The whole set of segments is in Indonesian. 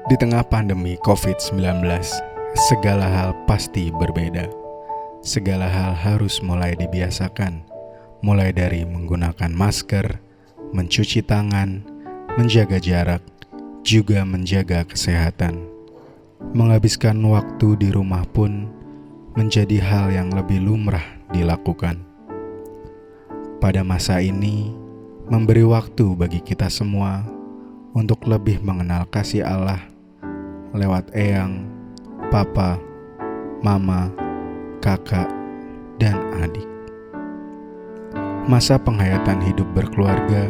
Di tengah pandemi COVID-19, segala hal pasti berbeda. Segala hal harus mulai dibiasakan, mulai dari menggunakan masker, mencuci tangan, menjaga jarak, juga menjaga kesehatan. Menghabiskan waktu di rumah pun menjadi hal yang lebih lumrah dilakukan. Pada masa ini, memberi waktu bagi kita semua untuk lebih mengenal kasih Allah lewat eyang, papa, mama, kakak, dan adik. Masa penghayatan hidup berkeluarga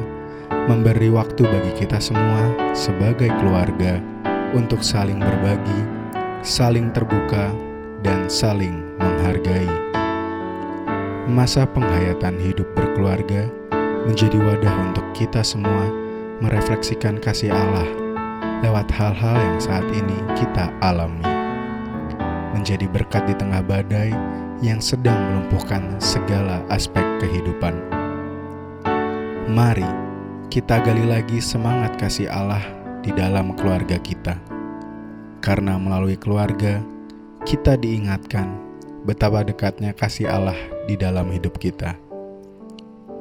memberi waktu bagi kita semua sebagai keluarga untuk saling berbagi, saling terbuka, dan saling menghargai. Masa penghayatan hidup berkeluarga menjadi wadah untuk kita semua merefleksikan kasih Allah lewat hal-hal yang saat ini kita alami. Menjadi berkat di tengah badai yang sedang melumpuhkan segala aspek kehidupan. Mari kita gali lagi semangat kasih Allah di dalam keluarga kita. Karena melalui keluarga, kita diingatkan betapa dekatnya kasih Allah di dalam hidup kita.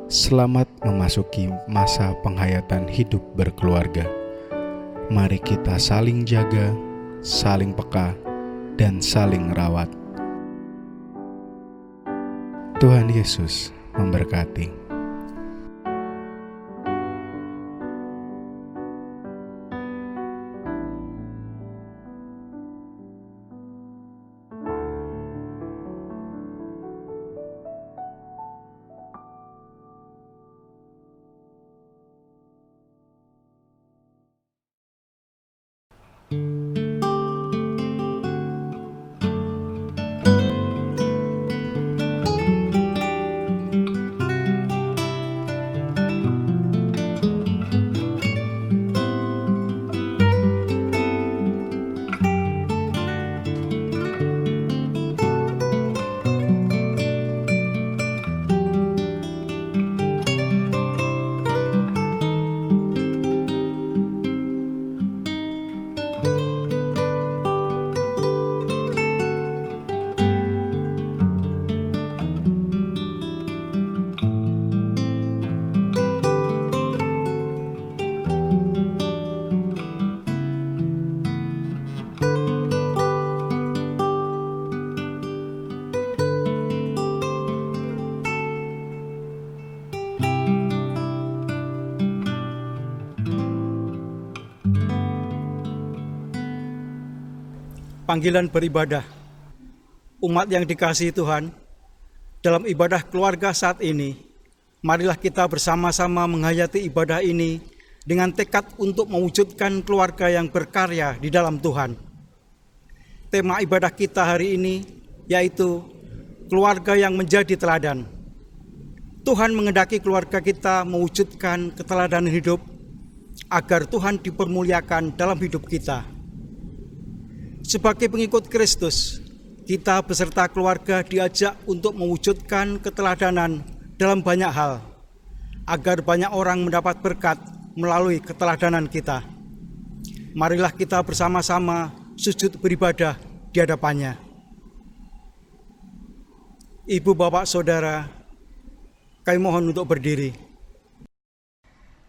Selamat memasuki masa penghayatan hidup berkeluarga. Mari kita saling jaga, saling peka, dan saling rawat. Tuhan Yesus memberkati. Panggilan beribadah. Umat yang dikasihi Tuhan, dalam ibadah keluarga saat ini, marilah kita bersama-sama menghayati ibadah ini dengan tekad untuk mewujudkan keluarga yang berkarya di dalam Tuhan. Tema ibadah kita hari ini yaitu keluarga yang menjadi teladan. Tuhan menghendaki keluarga kita mewujudkan keteladanan hidup agar Tuhan dipermuliakan dalam hidup kita. Sebagai pengikut Kristus, kita beserta keluarga diajak untuk mewujudkan keteladanan dalam banyak hal, agar banyak orang mendapat berkat melalui keteladanan kita. Marilah kita bersama-sama sujud beribadah di hadapannya. Ibu, bapak, saudara, kami mohon untuk berdiri.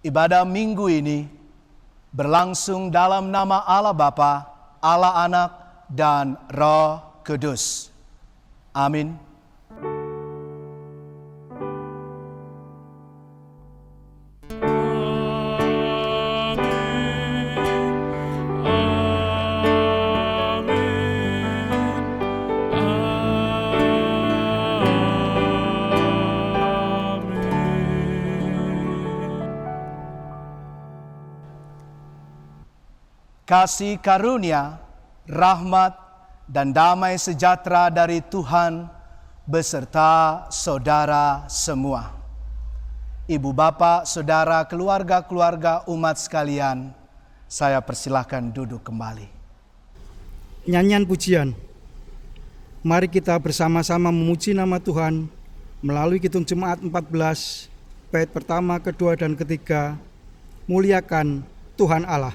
Ibadah minggu ini berlangsung dalam nama Allah Bapa, Allah Anak, dan Roh Kudus. Amin. Kasih karunia, rahmat, dan damai sejahtera dari Tuhan beserta saudara semua. Ibu bapak, saudara, keluarga-keluarga umat sekalian, saya persilahkan duduk kembali. Nyanyian pujian. Mari kita bersama-sama memuji nama Tuhan melalui Kidung Jemaat 14, bait pertama, kedua, dan ketiga. Muliakan Tuhan Allah.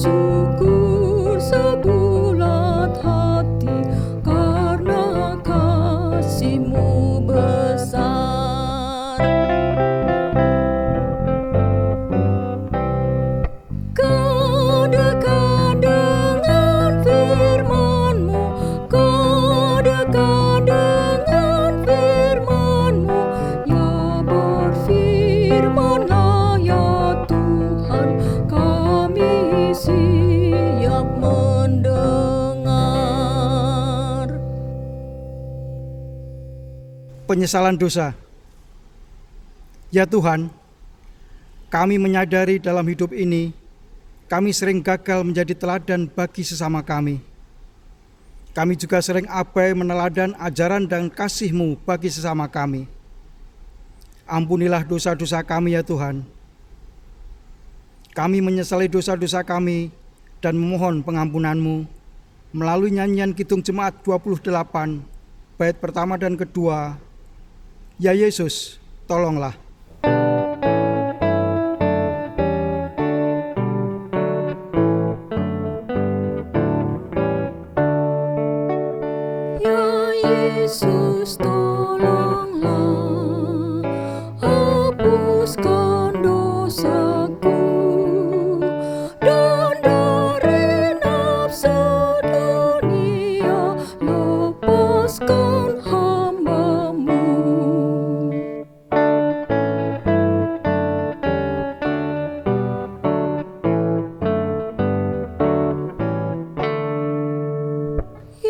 bersyukur sebulat hati karena kasih-Mu besar. Kau dekat dengan firman-Mu, Kau dekat dengan firman-Mu, ya berfirmanlah ya Tuhan, kami siap mendengar. Penyesalan dosa. Ya Tuhan, kami menyadari dalam hidup ini kami sering gagal menjadi teladan bagi sesama kami. Kami juga sering abai meneladan ajaran dan kasih-Mu bagi sesama kami. Ampunilah dosa-dosa kami ya Tuhan. Kami menyesali dosa-dosa kami dan memohon pengampunan-Mu melalui nyanyian Kidung Jemaat 28, bait pertama dan kedua. Ya Yesus, tolonglah. Ya Yesus, tolonglah, hapuskan dosaku, dan dari nafsu dunia lepaskan hamba-Mu.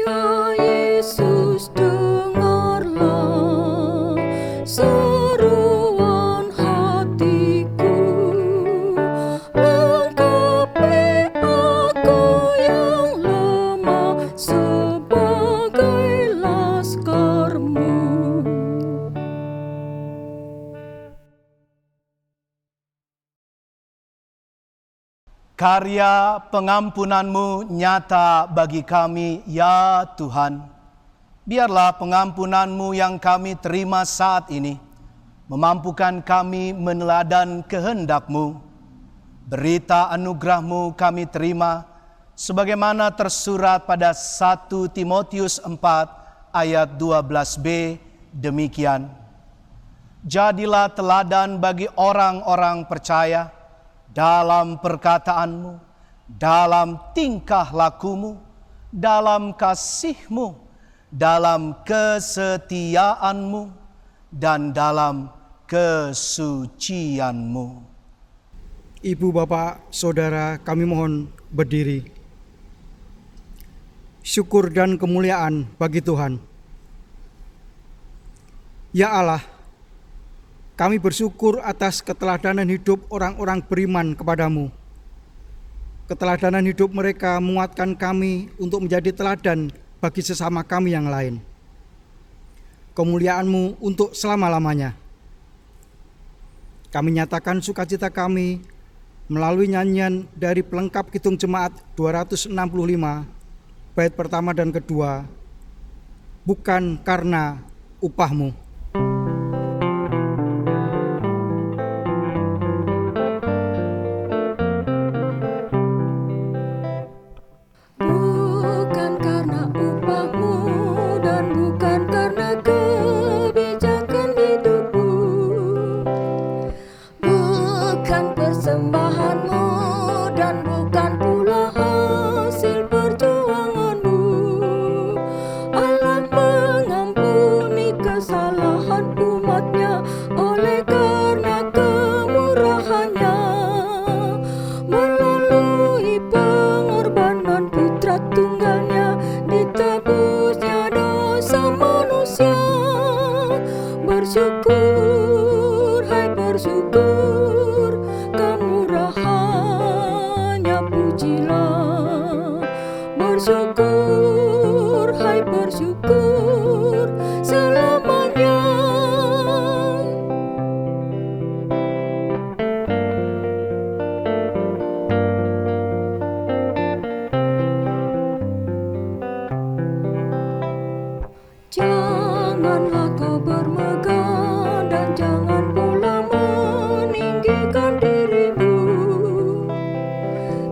Ya Yesus, dengarlah seruan hatiku, lengkapi aku yang lemah sebagai laskar-Mu. Karya pengampunan-Mu nyata bagi kami, ya Tuhan. Biarlah pengampunan-Mu yang kami terima saat ini memampukan kami meneladan kehendak-Mu. Berita anugerah-Mu kami terima sebagaimana tersurat pada 1 Timotius 4 ayat 12b demikian. Jadilah teladan bagi orang-orang percaya dalam perkataan-Mu, dalam tingkah laku-Mu, dalam kasih-Mu, dalam kesetiaan-Mu, dan dalam kesucian-Mu. Ibu, bapak, saudara, kami mohon berdiri. Syukur dan kemuliaan bagi Tuhan. Ya Allah, kami bersyukur atas keteladanan hidup orang-orang beriman kepadamu. Keteladanan hidup mereka menguatkan kami untuk menjadi teladan bagi sesama kami yang lain. Kemuliaan-Mu untuk selama-lamanya. Kami nyatakan sukacita kami melalui nyanyian dari pelengkap Kidung Jemaat 265, bait pertama dan kedua, bukan karena upah-Mu. Bukan karena upah-Mu dan bukan karena kebijakan hidup-Mu, bukan persembahan-Mu dan bukan pula hasil perjuangan-Mu. Allah mengampuni kesalahan umat-Nya oleh karena kemurahan-Nya, melalui pengorbanan Putra Tunggal-Nya ditebusnya dosa manusia. Bersyukur, hai bersyukur, kemurahan-Nya pujilah. Bersyukur, hai bersyukur, selamanya. Janganlah kau bermegah dan jangan pula meninggikan dirimu,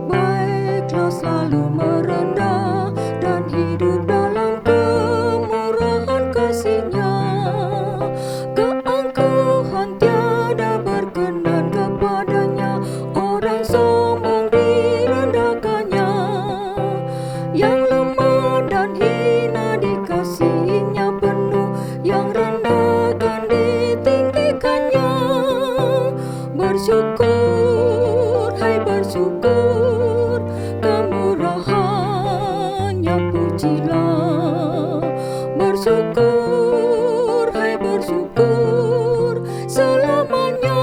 baik ikhlas selalu merendah dan hidup dalam kemurahan kasih-Nya. Keangkuhan tiada berkenan kepadanya, orang sombong direndahkannya. Yang lemah dan hina dikasihinya penuh, yang rendah akan ditinggikannya. Bersyukur, hai bersyukur, kemurahannya pujilah. Bersyukur, hai bersyukur, selamanya.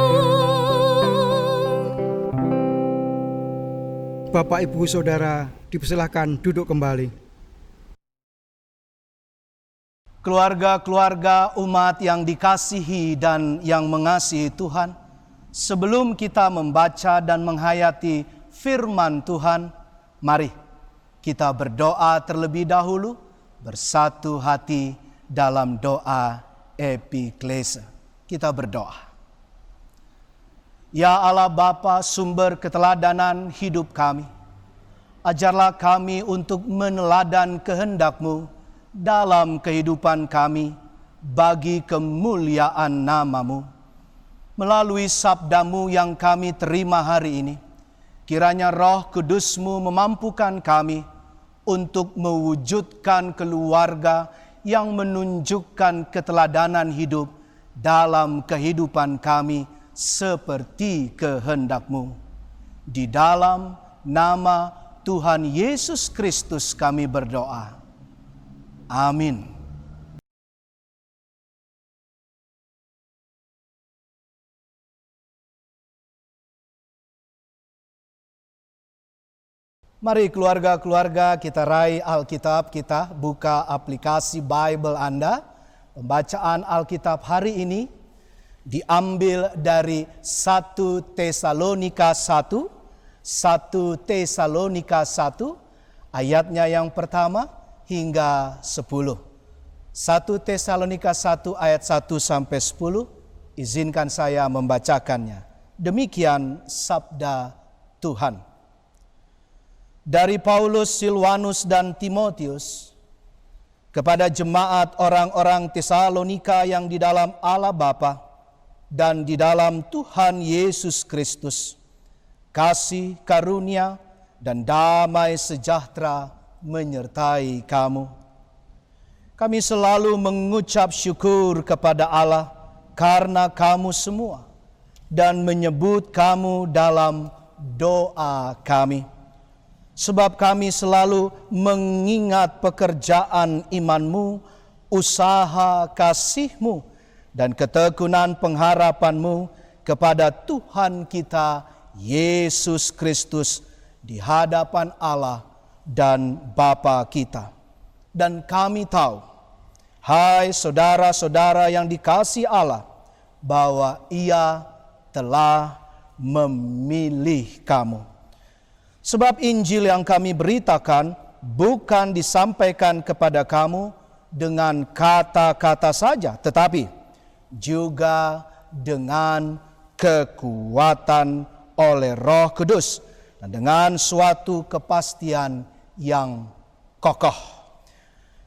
Bapak, Ibu, Saudara, dipersilahkan duduk kembali. Keluarga-keluarga umat yang dikasihi dan yang mengasihi Tuhan, sebelum kita membaca dan menghayati firman Tuhan, mari kita berdoa terlebih dahulu bersatu hati dalam doa epiklese. Kita berdoa. Ya Allah Bapa, sumber keteladanan hidup kami, ajarlah kami untuk meneladan kehendak-Mu dalam kehidupan kami bagi kemuliaan nama-Mu. Melalui sabda-Mu yang kami terima hari ini, kiranya Roh Kudus-Mu memampukan kami untuk mewujudkan keluarga yang menunjukkan keteladanan hidup dalam kehidupan kami seperti kehendak-Mu. Di dalam nama Tuhan Yesus Kristus kami berdoa. Amin. Mari keluarga-keluarga kita raih Alkitab kita, buka aplikasi Bible Anda. Pembacaan Alkitab hari ini diambil dari 1 Tesalonika 1 ayatnya yang pertama hingga 10. 1 Tesalonika 1 ayat 1 sampai 10, izinkan saya membacakannya. Demikian sabda Tuhan. Dari Paulus, Silwanus, dan Timotius, kepada jemaat orang-orang Tesalonika yang di dalam Allah Bapa dan di dalam Tuhan Yesus Kristus, kasih, karunia, dan damai sejahtera menyertai kamu. Kami selalu mengucap syukur kepada Allah karena kamu semua dan menyebut kamu dalam doa kami. Sebab kami selalu mengingat pekerjaan imanmu, usaha kasihmu, dan ketekunan pengharapanmu kepada Tuhan kita Yesus Kristus di hadapan Allah dan Bapa kita. Dan kami tahu, hai saudara-saudara yang dikasihi Allah, bahwa Ia telah memilih kamu. Sebab Injil yang kami beritakan bukan disampaikan kepada kamu dengan kata-kata saja, tetapi juga dengan kekuatan oleh Roh Kudus dan dengan suatu kepastian yang kokoh.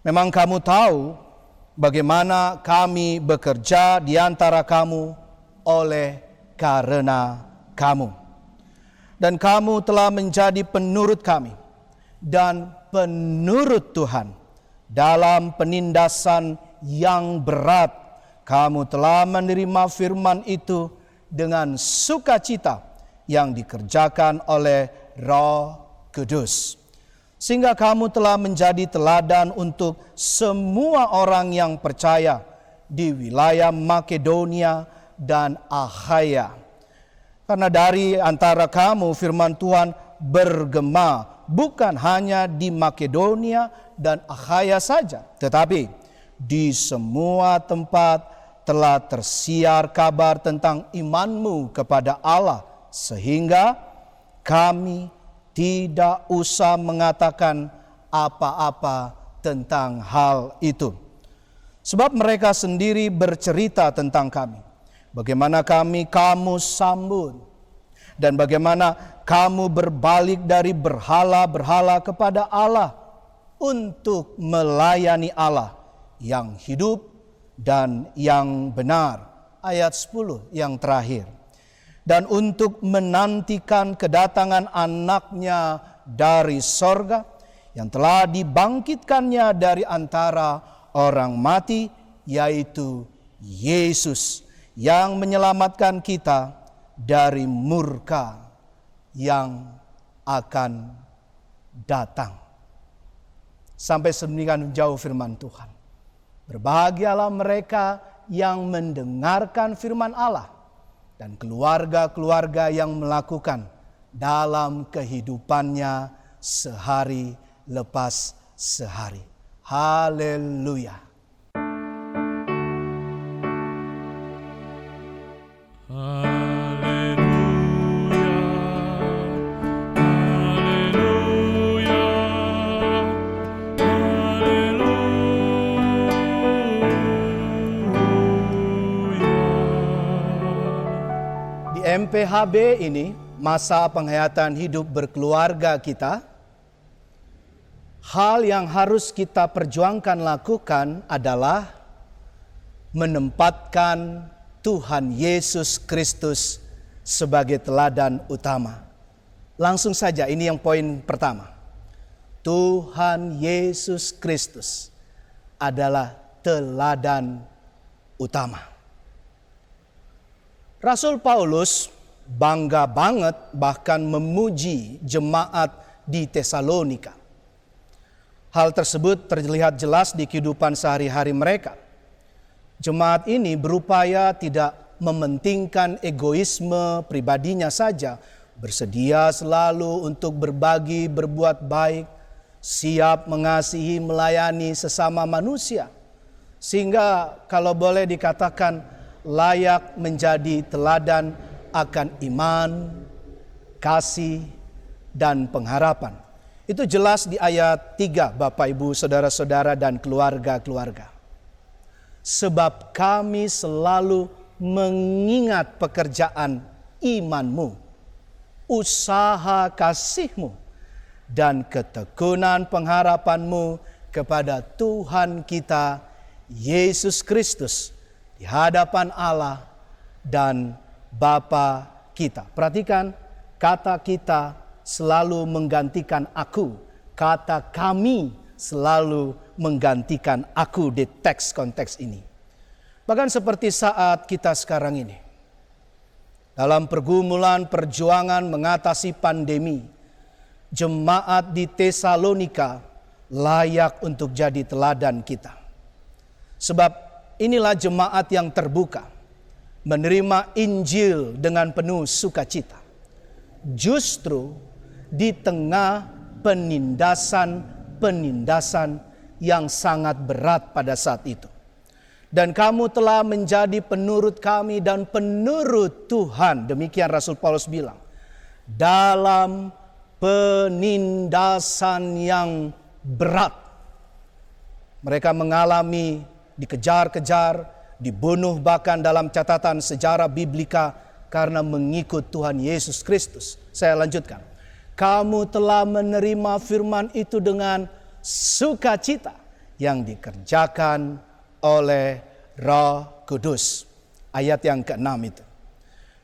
Memang kamu tahu bagaimana kami bekerja di antara kamu oleh karena kamu. Dan kamu telah menjadi penurut kami dan penurut Tuhan dalam penindasan yang berat. Kamu telah menerima firman itu dengan sukacita yang dikerjakan oleh Roh Kudus. Sehingga kamu telah menjadi teladan untuk semua orang yang percaya di wilayah Makedonia dan Akhaya. Karena dari antara kamu firman Tuhan bergema bukan hanya di Makedonia dan Akhaya saja, tetapi di semua tempat telah tersiar kabar tentang imanmu kepada Allah, sehingga kami tidak usah mengatakan apa-apa tentang hal itu. Sebab mereka sendiri bercerita tentang kami, bagaimana kamu sambut, Dan bagaimana kamu berbalik dari berhala-berhala kepada Allah untuk melayani Allah yang hidup dan yang benar. Ayat 10 yang terakhir. Dan untuk menantikan kedatangan anaknya dari sorga, yang telah dibangkitkannya dari antara orang mati, yaitu Yesus, yang menyelamatkan kita dari murka yang akan datang. Sampai sedemikian jauh firman Tuhan. Berbahagialah mereka yang mendengarkan firman Allah dan keluarga-keluarga yang melakukan dalam kehidupannya sehari lepas sehari. Haleluya. MPHB ini, masa penghayatan hidup berkeluarga kita, hal yang harus kita perjuangkan lakukan adalah menempatkan Tuhan Yesus Kristus sebagai teladan utama. Langsung saja, ini yang poin pertama. Tuhan Yesus Kristus adalah teladan utama. Rasul Paulus bangga banget bahkan memuji jemaat di Tesalonika. Hal tersebut terlihat jelas di kehidupan sehari-hari mereka. Jemaat ini berupaya tidak mementingkan egoisme pribadinya saja, bersedia selalu untuk berbagi, berbuat baik, siap mengasihi, melayani sesama manusia. Sehingga kalau boleh dikatakan layak menjadi teladan akan iman, kasih, dan pengharapan. Itu jelas di ayat 3, Bapak, Ibu, Saudara-saudara, dan keluarga-keluarga. Sebab kami selalu mengingat pekerjaan imanmu, usaha kasihmu, dan ketekunan pengharapanmu kepada Tuhan kita, Yesus Kristus, di hadapan Allah dan Bapa kita. Perhatikan, kata kita selalu menggantikan aku. Kata kami selalu menggantikan aku di teks konteks ini. Bahkan seperti saat kita sekarang ini. Dalam pergumulan perjuangan mengatasi pandemi, jemaat di Tesalonika layak untuk jadi teladan kita. Sebab inilah jemaat yang terbuka, menerima Injil dengan penuh sukacita. Justru di tengah penindasan yang sangat berat pada saat itu. Dan kamu telah menjadi penurut kami dan penurut Tuhan, demikian Rasul Paulus bilang, dalam penindasan yang berat. Mereka mengalami dikejar-kejar, dibunuh bahkan dalam catatan sejarah biblika karena mengikut Tuhan Yesus Kristus. Saya lanjutkan. Kamu telah menerima firman itu dengan sukacita yang dikerjakan oleh Roh Kudus. Ayat yang ke-6 itu.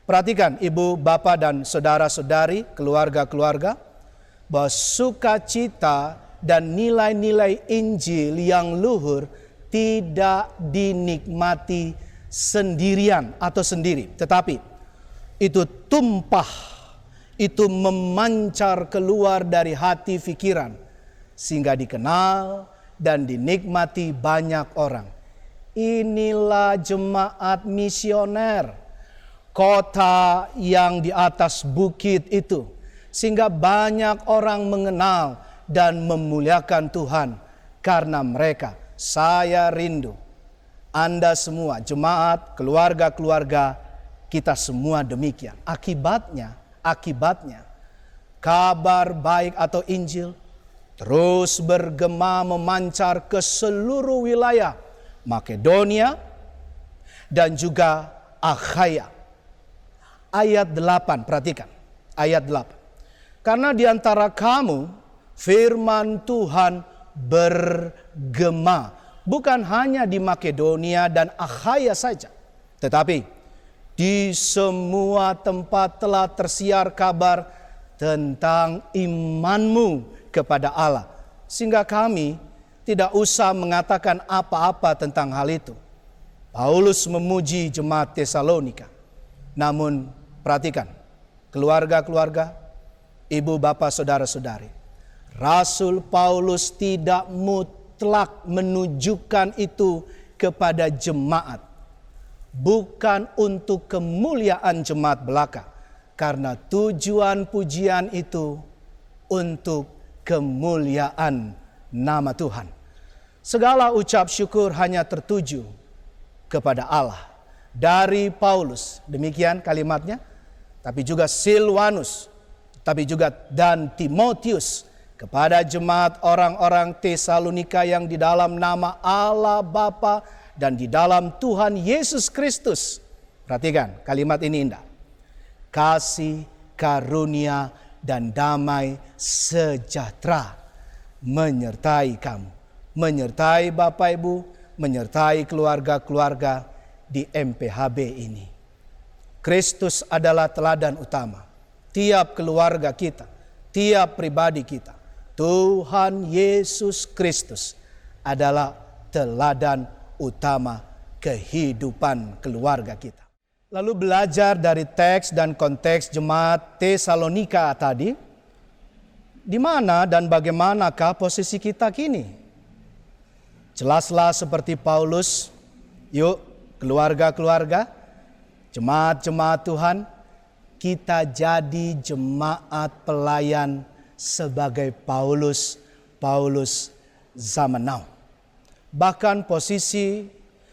Perhatikan ibu, bapak, dan saudara-saudari, keluarga-keluarga, bahwa sukacita dan nilai-nilai Injil yang luhur tidak dinikmati sendirian atau sendiri. Tetapi itu tumpah, itu memancar keluar dari hati pikiran. Sehingga dikenal dan dinikmati banyak orang. Inilah jemaat misioner. Kota yang di atas bukit itu. Sehingga banyak orang mengenal dan memuliakan Tuhan karena mereka. Saya rindu Anda semua, jemaat, keluarga-keluarga, kita semua demikian. Akibatnya, kabar baik atau Injil terus bergema memancar ke seluruh wilayah Makedonia dan juga Akhaya. Ayat 8, perhatikan. ayat 8. Karena di antara kamu firman Tuhan bergema, bukan hanya di Makedonia dan Akhaya saja, tetapi di semua tempat telah tersiar kabar tentang imanmu kepada Allah, sehingga kami tidak usah mengatakan apa-apa tentang hal itu. Paulus memuji jemaat Tesalonika. Namun perhatikan, keluarga-keluarga, ibu bapak saudara-saudari, Rasul Paulus tidak mutlak menunjukkan itu kepada jemaat. Bukan untuk kemuliaan jemaat belaka, karena tujuan pujian itu untuk kemuliaan nama Tuhan. Segala ucap syukur hanya tertuju kepada Allah. Dari Paulus, demikian kalimatnya, tapi juga Silwanus, tapi juga dan Timotius, kepada jemaat orang-orang Tesalonika yang di dalam nama Allah Bapa dan di dalam Tuhan Yesus Kristus. Perhatikan kalimat ini indah. Kasih, karunia, dan damai sejahtera menyertai kamu, menyertai Bapak Ibu, menyertai keluarga-keluarga di MPHB ini. Kristus adalah teladan utama. Tiap keluarga kita, tiap pribadi kita, Tuhan Yesus Kristus adalah teladan utama kehidupan keluarga kita. Lalu belajar dari teks dan konteks jemaat Tesalonika tadi, di mana dan bagaimanakah posisi kita kini? Jelaslah seperti Paulus, yuk keluarga-keluarga, jemaat-jemaat Tuhan, kita jadi jemaat pelayan sebagai Paulus zaman now. Bahkan posisi,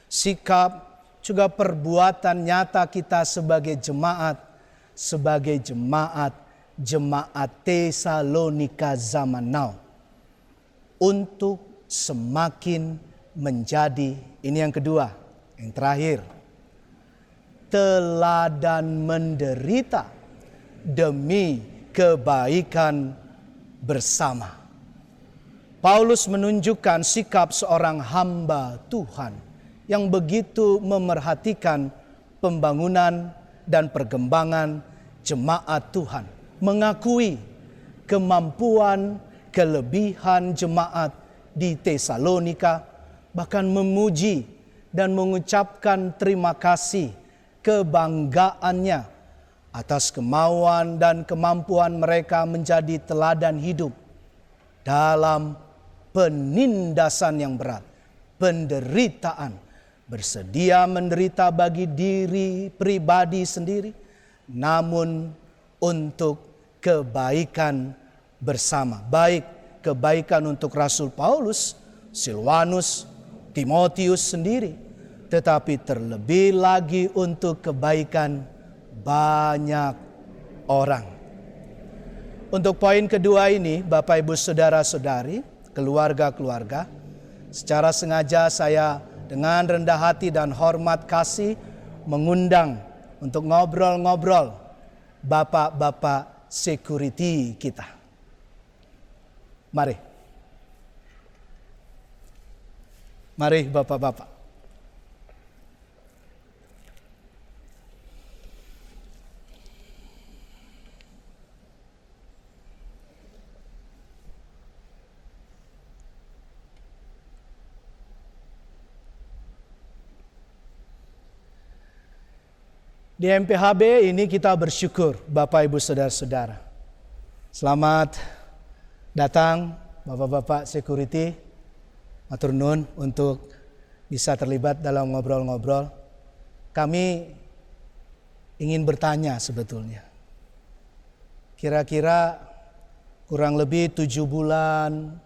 sikap, juga perbuatan nyata kita sebagai jemaat Tesalonika zaman now. Untuk semakin menjadi, ini yang kedua, yang terakhir, teladan menderita demi kebaikan bersama. Paulus menunjukkan sikap seorang hamba Tuhan yang begitu memerhatikan pembangunan dan perkembangan jemaat Tuhan, mengakui kemampuan, kelebihan jemaat di Tesalonika, bahkan memuji dan mengucapkan terima kasih, kebanggaannya atas kemauan dan kemampuan mereka menjadi teladan hidup dalam penindasan yang berat, penderitaan, bersedia menderita bagi diri pribadi sendiri, namun untuk kebaikan bersama. Baik kebaikan untuk Rasul Paulus, Silwanus, Timotius sendiri, tetapi terlebih lagi untuk kebaikan banyak orang. Untuk poin kedua ini, Bapak Ibu Saudara-saudari, keluarga-keluarga, secara sengaja saya dengan rendah hati dan hormat kasih mengundang untuk ngobrol-ngobrol bapak-bapak security kita. Mari bapak-bapak. Di MPHB ini kita bersyukur Bapak Ibu Saudara-saudara. Selamat datang Bapak-bapak security. Matur nuwun untuk bisa terlibat dalam ngobrol-ngobrol. Kami ingin bertanya sebetulnya. Kira-kira kurang lebih 7 bulan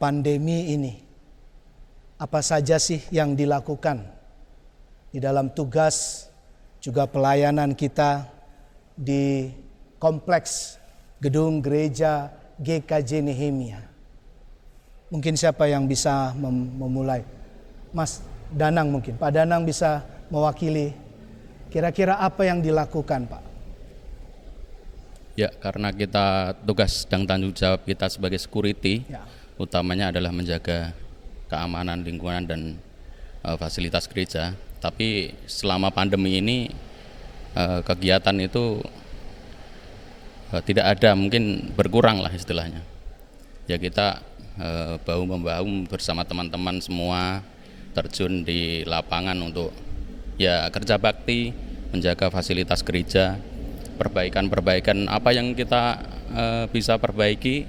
pandemi ini, apa saja sih yang dilakukan di dalam tugas juga pelayanan kita di kompleks gedung gereja GKJ Nehemia? Mungkin siapa yang bisa memulai? Mas Danang mungkin, Pak Danang bisa mewakili. Kira-kira apa yang dilakukan Pak? Ya, karena kita tugas dan tanggung jawab kita sebagai security, Ya. utamanya adalah menjaga keamanan lingkungan dan fasilitas gereja. Tapi selama pandemi ini kegiatan itu tidak ada, mungkin berkurang lah istilahnya. Ya kita bahu-membahu bersama teman-teman semua terjun di lapangan untuk ya kerja bakti, menjaga fasilitas gereja, perbaikan-perbaikan apa yang kita bisa perbaiki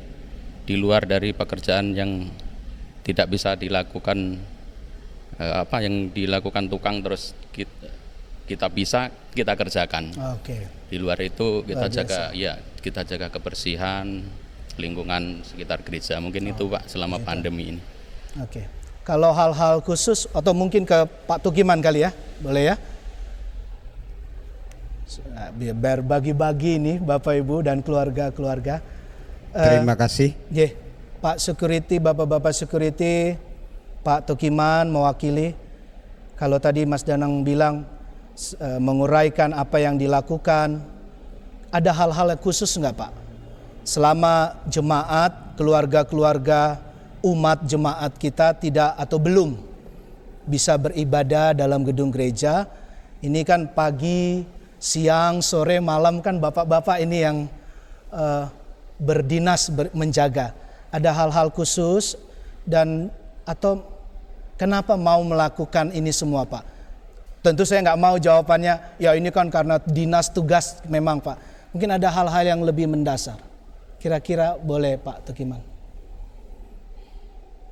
di luar dari pekerjaan yang tidak bisa dilakukan, apa yang dilakukan tukang terus kita bisa kita kerjakan. Oke. Di luar itu kita Luar jaga kita jaga kebersihan lingkungan sekitar gereja. Mungkin itu Pak selama pandemi ini. Oke. Kalau hal-hal khusus atau mungkin ke Pak Tukiman kali ya, boleh ya? Biar bagi-bagi nih Bapak Ibu dan keluarga-keluarga. Terima kasih. Pak Security, Bapak-bapak Security, Pak Tukiman mewakili. Kalau tadi Mas Danang bilang menguraikan apa yang dilakukan, ada hal-hal khusus nggak Pak? Selama jemaat, keluarga-keluarga, umat jemaat kita tidak atau belum bisa beribadah dalam gedung gereja. Ini kan pagi, siang, sore, malam kan bapak-bapak ini yang berdinas menjaga. Ada hal-hal khusus dan atau kenapa mau melakukan ini semua Pak? Tentu saya nggak mau jawabannya, ya ini kan karena dinas tugas memang Pak. Mungkin ada hal-hal yang lebih mendasar. Kira-kira boleh Pak Tukiman?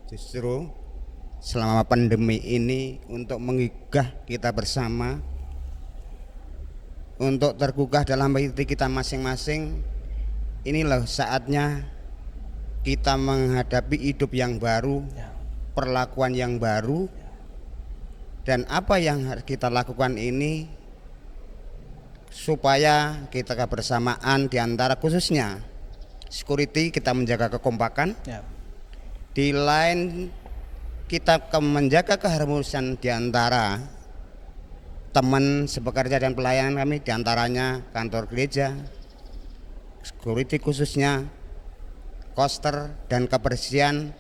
Justru selama pandemi ini untuk menggugah kita bersama, untuk tergugah dalam hati kita masing-masing, inilah saatnya kita menghadapi hidup yang baru, perlakuan yang baru, dan apa yang harus kita lakukan ini supaya kita kebersamaan di antara khususnya security, kita menjaga kekompakan. Di lain kita menjaga keharmonisan di antara teman sepekerja dan pelayan kami, di antaranya kantor gereja, security khususnya, koster dan kebersihan,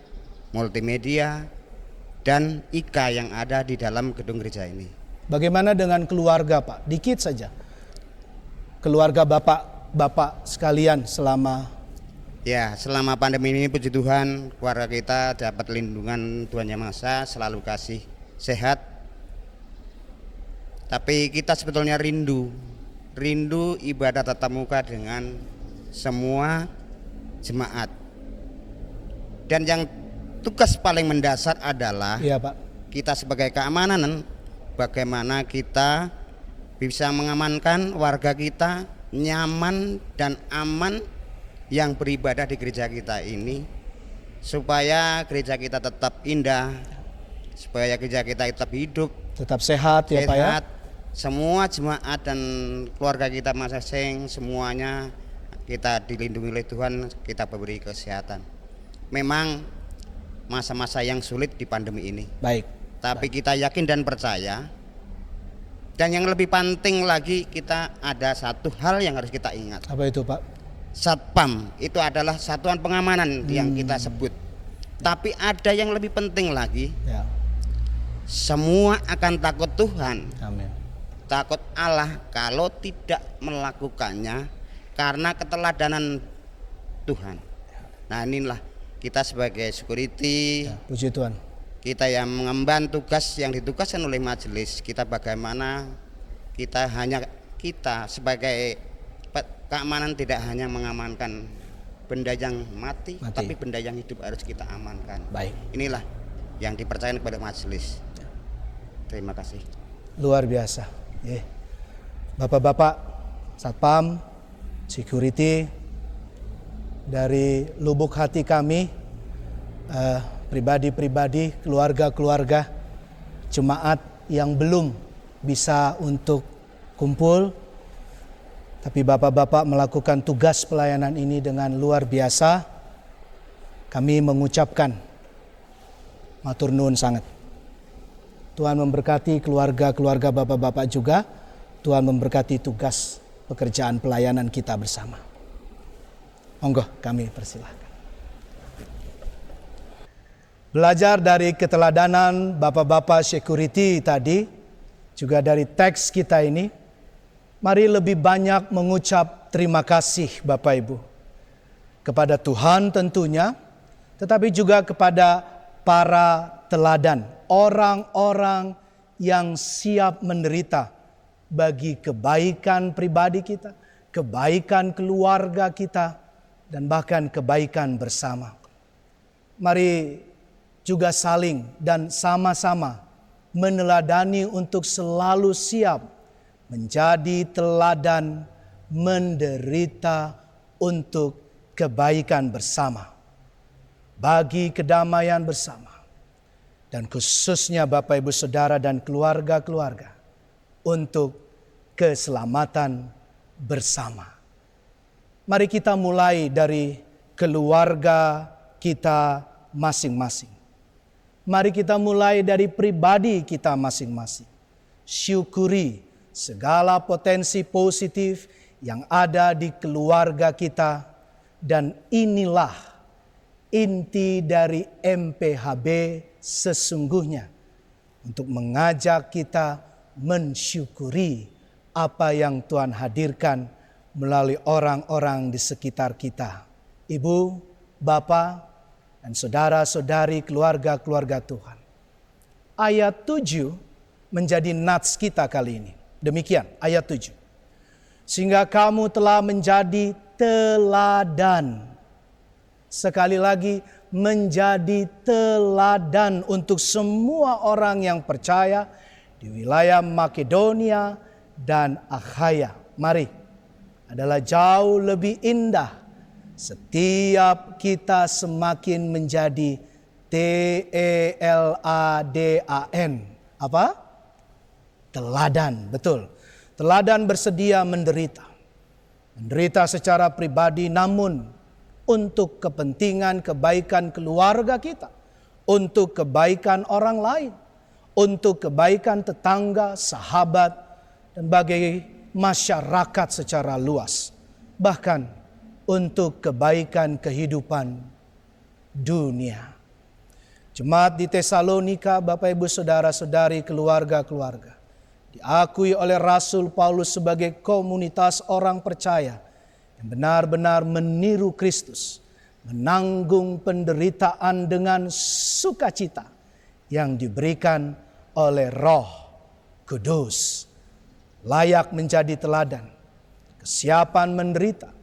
multimedia, dan IKA yang ada di dalam gedung gereja ini. Bagaimana dengan keluarga Pak? Dikit saja. Keluarga bapak sekalian selama selama pandemi ini puji Tuhan keluarga kita dapat lindungan Tuhan Yang Maha Esa, selalu kasih sehat. Tapi kita sebetulnya rindu ibadah tatap muka dengan semua jemaat. Dan yang tugas paling mendasar adalah Pak, kita sebagai keamanan, bagaimana kita bisa mengamankan warga kita nyaman dan aman yang beribadah di gereja kita ini, supaya gereja kita tetap indah, supaya gereja kita tetap hidup, tetap sehat ya Pak ya. Semua jemaat dan keluarga kita masing-masing semuanya kita dilindungi oleh Tuhan, kita beri kesehatan. Memang masa-masa yang sulit di pandemi ini. Tapi kita yakin dan percaya. Dan yang lebih penting lagi, kita ada satu hal yang harus kita ingat. Apa itu Pak? Satpam itu adalah satuan pengamanan yang kita sebut. Tapi ada yang lebih penting lagi. Semua akan takut Tuhan. Amin. Takut Allah kalau tidak melakukannya karena keteladanan Tuhan. Nah inilah kita sebagai security, puji Tuhan, kita yang mengemban tugas yang ditugaskan oleh majelis. Kita bagaimana kita sebagai keamanan tidak hanya mengamankan benda yang mati, tapi benda yang hidup harus kita amankan. Inilah yang dipercayakan kepada majelis. Terima kasih. Luar biasa. Bapak-bapak Satpam, security, dari lubuk hati kami, pribadi-pribadi, keluarga-keluarga, jemaat yang belum bisa untuk kumpul, tapi bapak-bapak melakukan tugas pelayanan ini dengan luar biasa. Kami mengucapkan matur nuwun sangat. Tuhan memberkati keluarga-keluarga bapak-bapak juga. Tuhan memberkati tugas pekerjaan pelayanan kita bersama. Monggo kami persilahkan. Belajar dari keteladanan Bapak-Bapak security tadi, juga dari teks kita ini, mari lebih banyak mengucap terima kasih Bapak Ibu. Kepada Tuhan tentunya, tetapi juga kepada para teladan, orang-orang yang siap menderita bagi kebaikan pribadi kita, kebaikan keluarga kita, dan bahkan kebaikan bersama. Mari juga saling dan sama-sama meneladani untuk selalu siap menjadi teladan menderita untuk kebaikan bersama, bagi kedamaian bersama, dan khususnya Bapak Ibu Saudara dan keluarga-keluarga untuk keselamatan bersama. Mari kita mulai dari keluarga kita masing-masing. Mari kita mulai dari pribadi kita masing-masing. Syukuri segala potensi positif yang ada di keluarga kita, dan inilah inti dari MPHB sesungguhnya, untuk mengajak kita mensyukuri apa yang Tuhan hadirkan melalui orang-orang di sekitar kita. Ibu, Bapak, dan saudara-saudari keluarga-keluarga Tuhan. Ayat 7 menjadi nats kita kali ini. Demikian ayat 7. Sehingga kamu telah menjadi teladan. Sekali lagi, menjadi teladan untuk semua orang yang percaya di wilayah Makedonia dan Akhaya. Mari, adalah jauh lebih indah setiap kita semakin menjadi teladan. Apa? Teladan, betul. Teladan bersedia menderita. Menderita secara pribadi, namun untuk kepentingan kebaikan keluarga kita, untuk kebaikan orang lain, untuk kebaikan tetangga, sahabat, dan bagi masyarakat secara luas. Bahkan untuk kebaikan kehidupan dunia. Jemaat di Tesalonika, Bapak Ibu Saudara-saudari, keluarga-keluarga, diakui oleh Rasul Paulus sebagai komunitas orang percaya yang benar-benar meniru Kristus, menanggung penderitaan dengan sukacita yang diberikan oleh Roh Kudus, layak menjadi teladan, kesiapan menderita,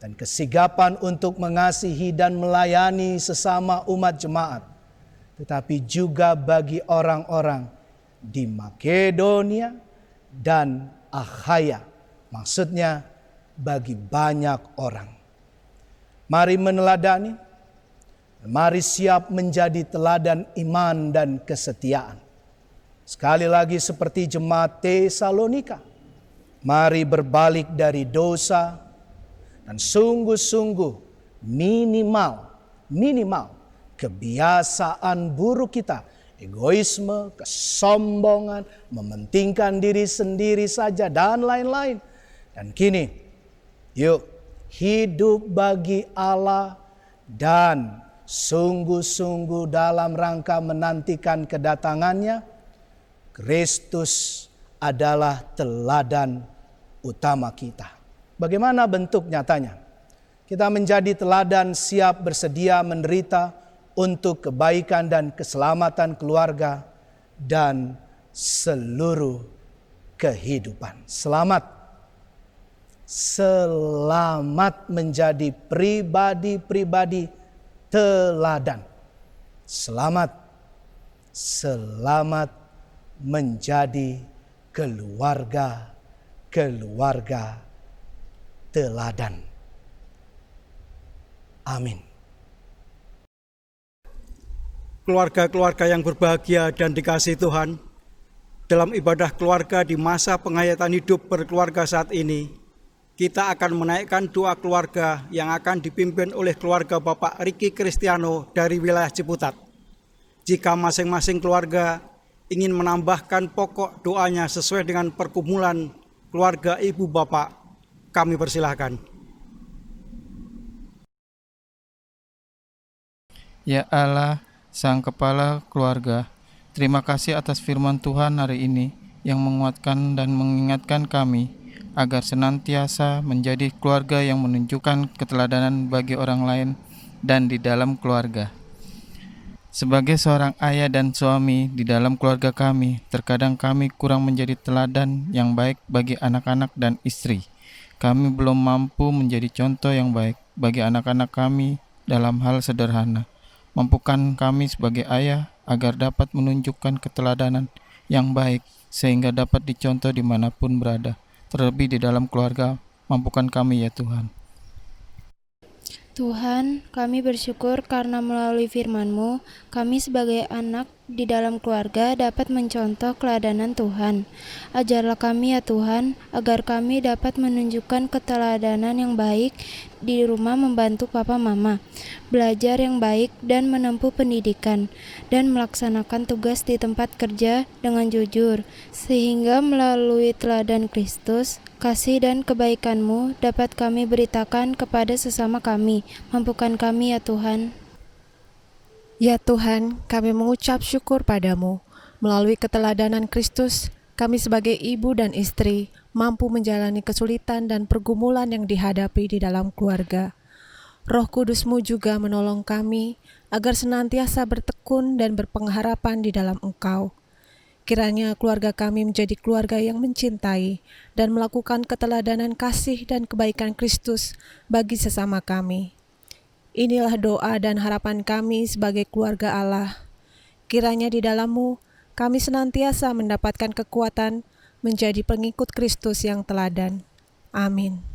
dan kesigapan untuk mengasihi dan melayani sesama umat jemaat, tetapi juga bagi orang-orang di Makedonia dan Akhaya, maksudnya bagi banyak orang. Mari meneladani, mari siap menjadi teladan iman dan kesetiaan. Sekali lagi seperti jemaat Tesalonika, mari berbalik dari dosa, dan sungguh-sungguh minimal kebiasaan buruk kita, egoisme, kesombongan, mementingkan diri sendiri saja, dan lain-lain. Dan kini, yuk hidup bagi Allah dan sungguh-sungguh dalam rangka menantikan kedatangannya. Kristus adalah teladan utama kita. Bagaimana bentuk nyatanya? Kita menjadi teladan siap bersedia menderita untuk kebaikan dan keselamatan keluarga dan seluruh kehidupan. Selamat menjadi pribadi-pribadi teladan. Selamat menjadi keluarga teladan. Amin. Keluarga-keluarga yang berbahagia dan dikasihi Tuhan, dalam ibadah keluarga di masa penghayatan hidup berkeluarga saat ini, kita akan menaikkan doa keluarga yang akan dipimpin oleh keluarga Bapak Riki Kristiano dari wilayah Ciputat. Jika masing-masing keluarga ingin menambahkan pokok doanya sesuai dengan pergumulan keluarga ibu bapak, kami persilahkan. Ya Allah, Sang Kepala Keluarga, terima kasih atas firman Tuhan hari ini yang menguatkan dan mengingatkan kami agar senantiasa menjadi keluarga yang menunjukkan keteladanan bagi orang lain dan di dalam keluarga. Sebagai seorang ayah dan suami di dalam keluarga kami, terkadang kami kurang menjadi teladan yang baik bagi anak-anak dan istri. Kami belum mampu menjadi contoh yang baik bagi anak-anak kami dalam hal sederhana. Mampukan kami sebagai ayah agar dapat menunjukkan keteladanan yang baik sehingga dapat dicontoh dimanapun berada, terlebih di dalam keluarga. Mampukan kami ya Tuhan. Tuhan, kami bersyukur karena melalui firman-Mu, kami sebagai anak di dalam keluarga dapat mencontoh keteladanan Tuhan. Ajarlah kami ya Tuhan, agar kami dapat menunjukkan keteladanan yang baik di rumah membantu papa mama, belajar yang baik dan menempuh pendidikan, dan melaksanakan tugas di tempat kerja dengan jujur, sehingga melalui teladan Kristus, kasih dan kebaikan-Mu dapat kami beritakan kepada sesama kami. Mampukan kami ya Tuhan. Ya Tuhan, kami mengucap syukur padamu. Melalui keteladanan Kristus, kami sebagai ibu dan istri mampu menjalani kesulitan dan pergumulan yang dihadapi di dalam keluarga. Roh Kudus-Mu juga menolong kami agar senantiasa bertekun dan berpengharapan di dalam Engkau. Kiranya keluarga kami menjadi keluarga yang mencintai dan melakukan keteladanan kasih dan kebaikan Kristus bagi sesama kami. Inilah doa dan harapan kami sebagai keluarga Allah. Kiranya di dalam-Mu kami senantiasa mendapatkan kekuatan menjadi pengikut Kristus yang teladan. Amin.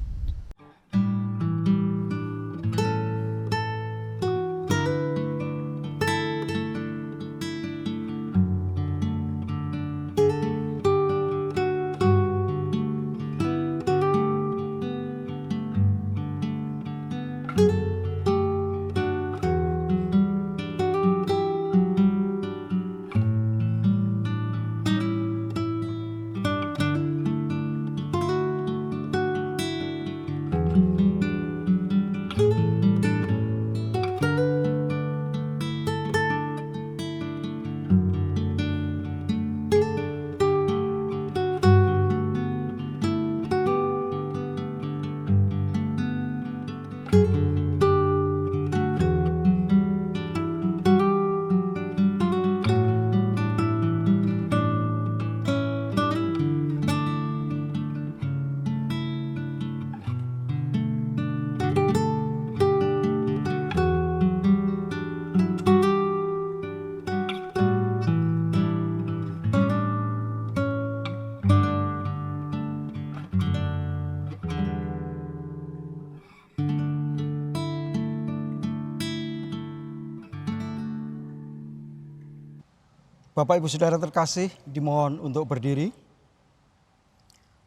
Bapak Ibu Saudara terkasih, dimohon untuk berdiri.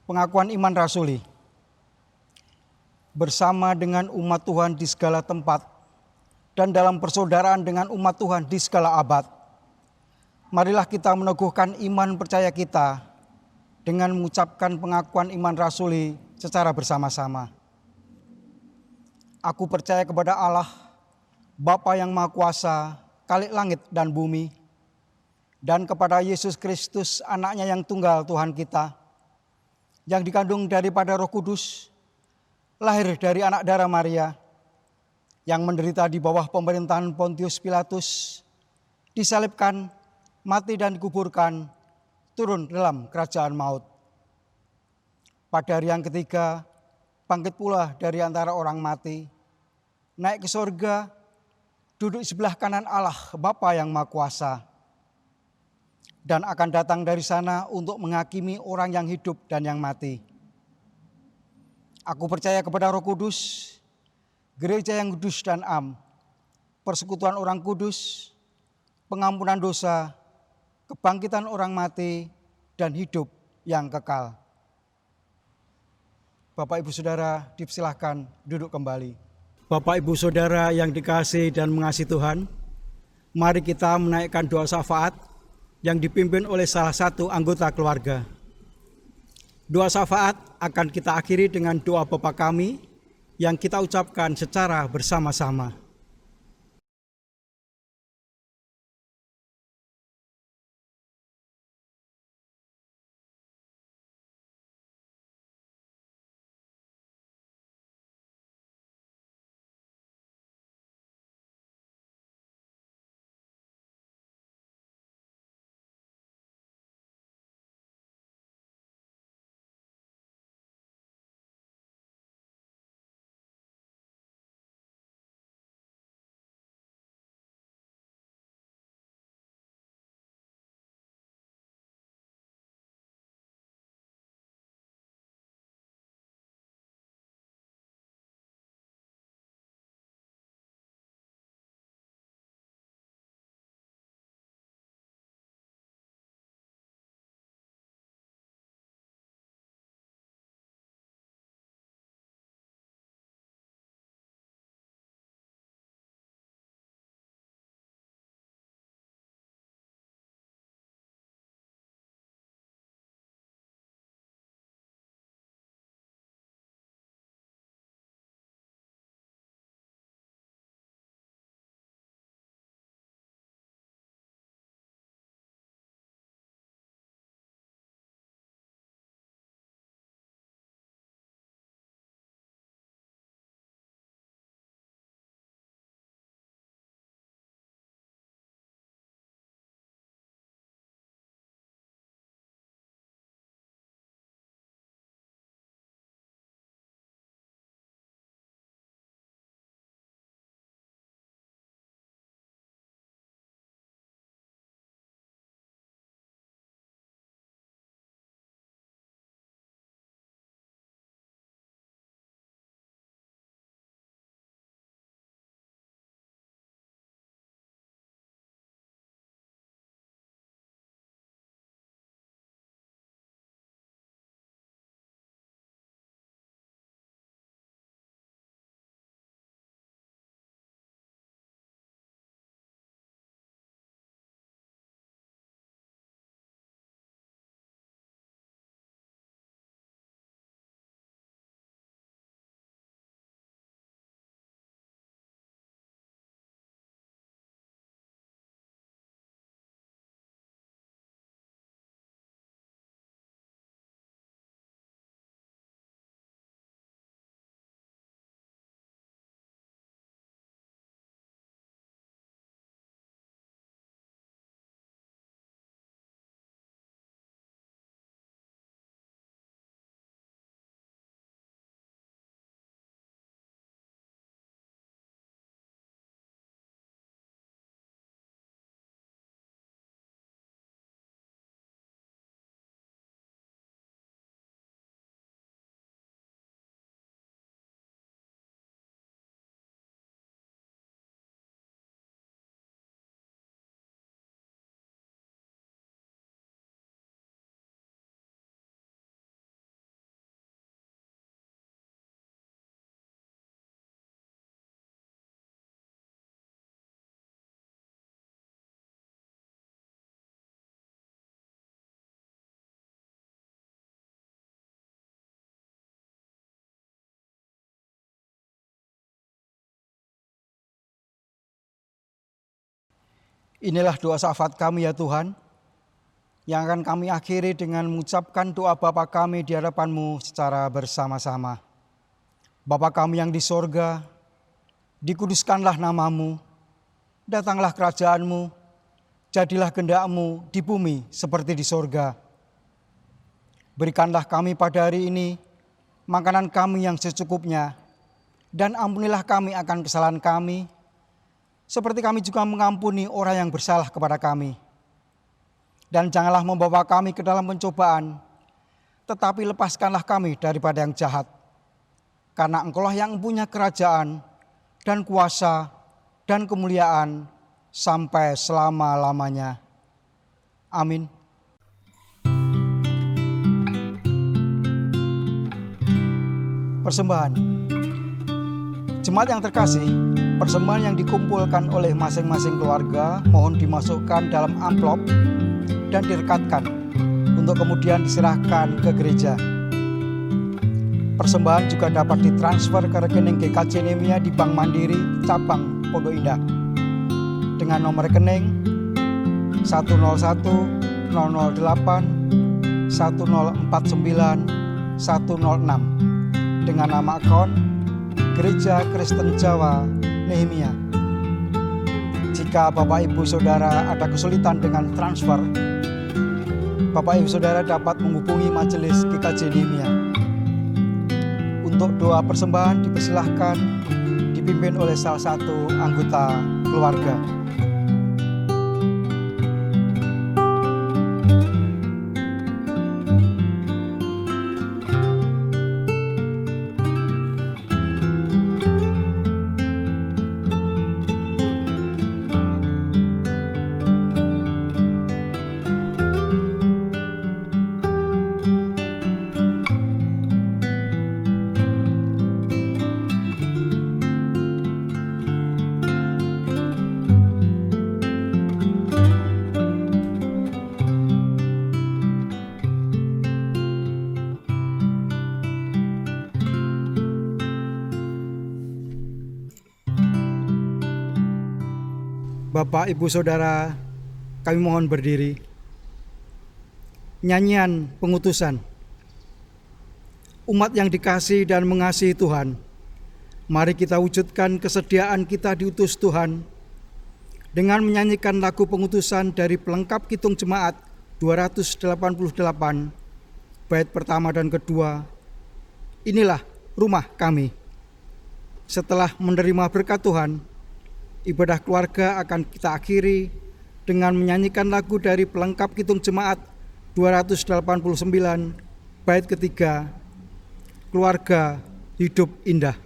Pengakuan iman rasuli. Bersama dengan umat Tuhan di segala tempat dan dalam persaudaraan dengan umat Tuhan di segala abad, marilah kita meneguhkan iman percaya kita dengan mengucapkan pengakuan iman rasuli secara bersama-sama. Aku percaya kepada Allah, Bapa yang Maha Kuasa, Khalik langit dan bumi, dan kepada Yesus Kristus, anaknya yang tunggal Tuhan kita, yang dikandung daripada Roh Kudus, lahir dari anak darah Maria, yang menderita di bawah pemerintahan Pontius Pilatus, disalibkan, mati dan dikuburkan, turun dalam kerajaan maut. Pada hari yang ketiga, bangkit pula dari antara orang mati, naik ke sorga, duduk di sebelah kanan Allah, Bapa yang Maha Kuasa, dan akan datang dari sana untuk menghakimi orang yang hidup dan yang mati. Aku percaya kepada Roh Kudus, gereja yang kudus dan am, persekutuan orang kudus, pengampunan dosa, kebangkitan orang mati, dan hidup yang kekal. Bapak Ibu Saudara, dipersilahkan duduk kembali. Bapak Ibu Saudara yang dikasihi dan mengasihi Tuhan, mari kita menaikkan doa syafaat yang dipimpin oleh salah satu anggota keluarga. Doa syafaat akan kita akhiri dengan doa Bapa kami yang kita ucapkan secara bersama-sama. Inilah doa syafaat kami ya Tuhan, yang akan kami akhiri dengan mengucapkan doa Bapa kami di hadapan-Mu secara bersama-sama. Bapa kami yang di sorga, dikuduskanlah nama-Mu, datanglah kerajaan-Mu, jadilah kehendak-Mu di bumi seperti di sorga. Berikanlah kami pada hari ini makanan kami yang secukupnya, dan ampunilah kami akan kesalahan kami, seperti kami juga mengampuni orang yang bersalah kepada kami. Dan janganlah membawa kami ke dalam pencobaan, tetapi lepaskanlah kami daripada yang jahat. Karena Engkau-lah yang punya kerajaan dan kuasa dan kemuliaan sampai selama-lamanya. Amin. Persembahan. Jemaat yang terkasih, persembahan yang dikumpulkan oleh masing-masing keluarga mohon dimasukkan dalam amplop dan direkatkan untuk kemudian diserahkan ke gereja. Persembahan juga dapat ditransfer ke rekening GKJ Nehemia di Bank Mandiri cabang Pondok Indah dengan nomor rekening 101 008 1049 106 dengan nama akun Gereja Kristen Jawa Nehemia. Jika Bapak Ibu Saudara ada kesulitan dengan transfer, Bapak Ibu Saudara dapat menghubungi Majelis GKJ Nehemia. Untuk doa persembahan dipersilahkan dipimpin oleh salah satu anggota keluarga. Bapak, Ibu, Saudara, kami mohon berdiri. Nyanyian pengutusan. Umat yang dikasihi dan mengasihi Tuhan, mari kita wujudkan kesediaan kita diutus Tuhan dengan menyanyikan lagu pengutusan dari pelengkap Kidung Jemaat 288, bait pertama dan kedua. Inilah rumah kami. Setelah menerima berkat Tuhan, ibadah keluarga akan kita akhiri dengan menyanyikan lagu dari pelengkap Kidung Jemaat 289, bait ketiga, Keluarga Hidup Indah.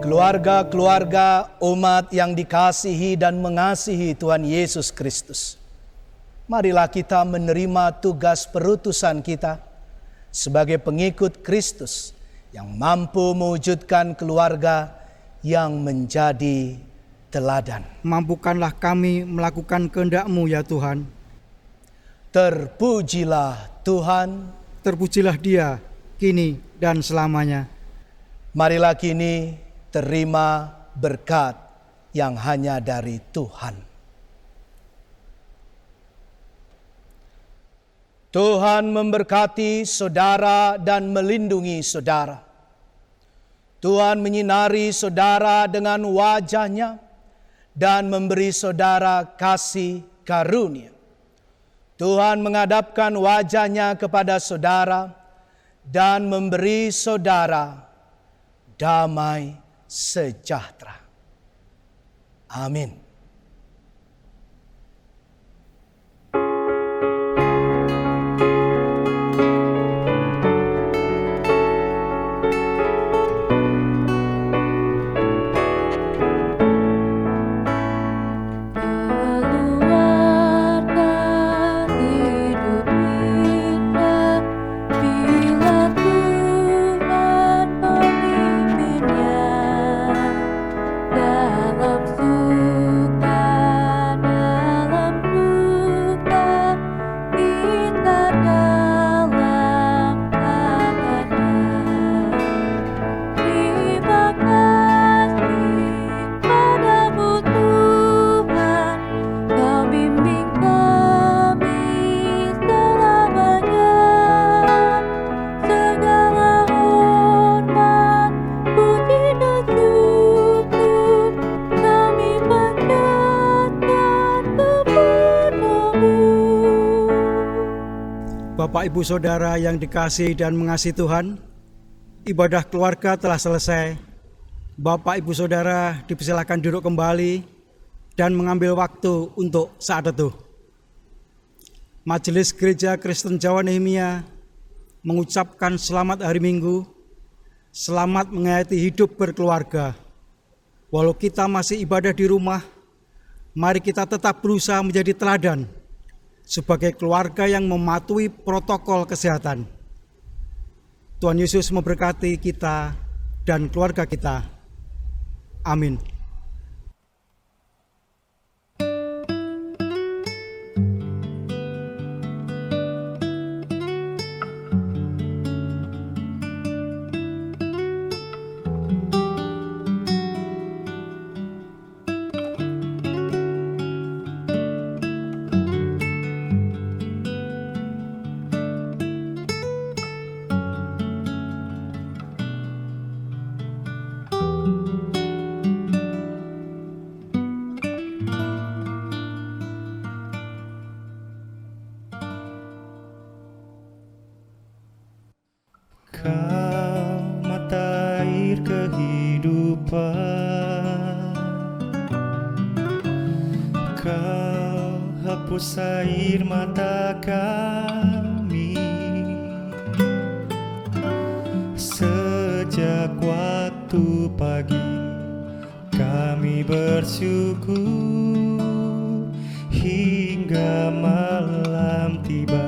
Keluarga-keluarga umat yang dikasihi dan mengasihi Tuhan Yesus Kristus, marilah kita menerima tugas perutusan kita sebagai pengikut Kristus yang mampu mewujudkan keluarga yang menjadi teladan. Mampukanlah kami melakukan kehendak-Mu ya Tuhan. Terpujilah Tuhan. Terpujilah Dia kini dan selamanya. Marilah kini terima berkat yang hanya dari Tuhan. Tuhan memberkati saudara dan melindungi saudara. Tuhan menyinari saudara dengan wajah-Nya dan memberi saudara kasih karunia. Tuhan menghadapkan wajah-Nya kepada saudara dan memberi saudara damai sejahtera. Amin. Bapak Ibu Saudara yang dikasihi dan mengasihi Tuhan, ibadah keluarga telah selesai. Bapak Ibu Saudara dipersilakan duduk kembali dan mengambil waktu untuk saat teduh. Majelis Gereja Kristen Jawa Nehemia mengucapkan selamat hari Minggu, selamat menghayati hidup berkeluarga. Walau kita masih ibadah di rumah, mari kita tetap berusaha menjadi teladan sebagai keluarga yang mematuhi protokol kesehatan. Tuhan Yesus memberkati kita dan keluarga kita. Amin. Kau mata air kehidupan, Kau hapus air mata kami. Sejak waktu pagi kami bersyukur, hingga malam tiba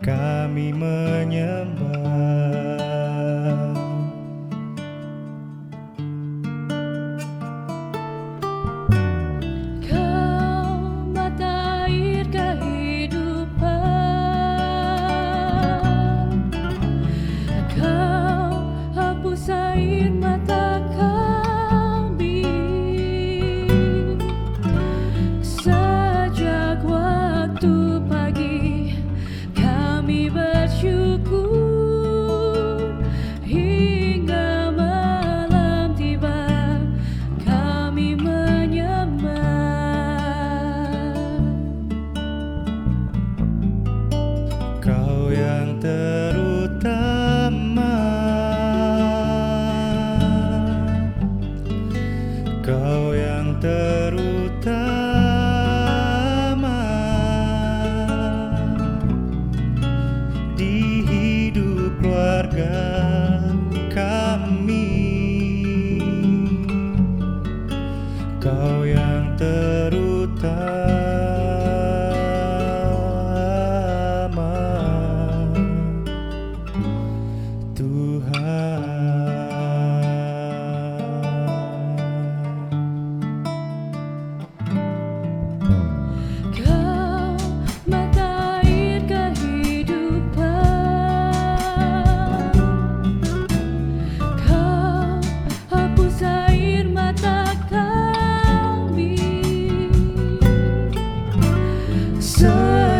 kami menyembah. Sejak waktu pagi kami bersyukur,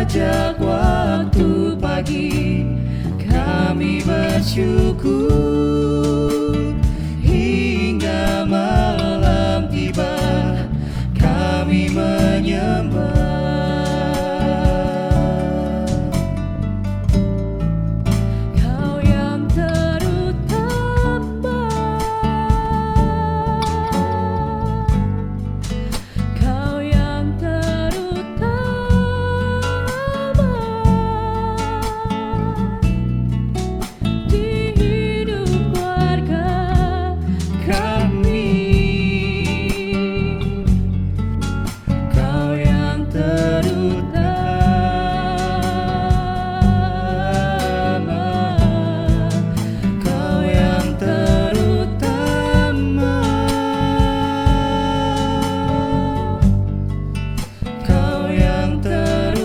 Sejak waktu pagi kami bersyukur, hingga malam tiba kami menyembah. Kau yang terutama, Kau yang terutama di hidup keluarga Kami, Kau yang terutama, Kau yang terutama, Kau yang terutama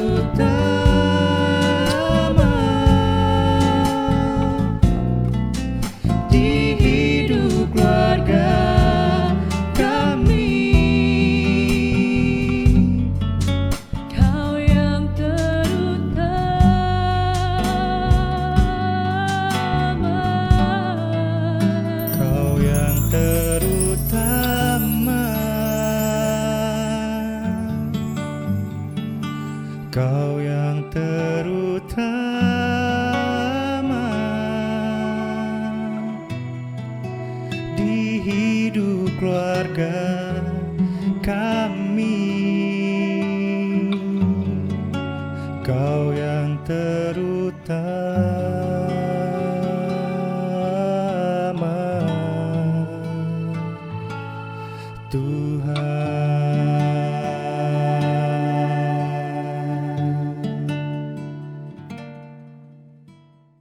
di hidup keluarga kami. Kau yang terutama, Kau yang terutama, Kau yang terutama di hidup keluarga kami. Kau yang terutama.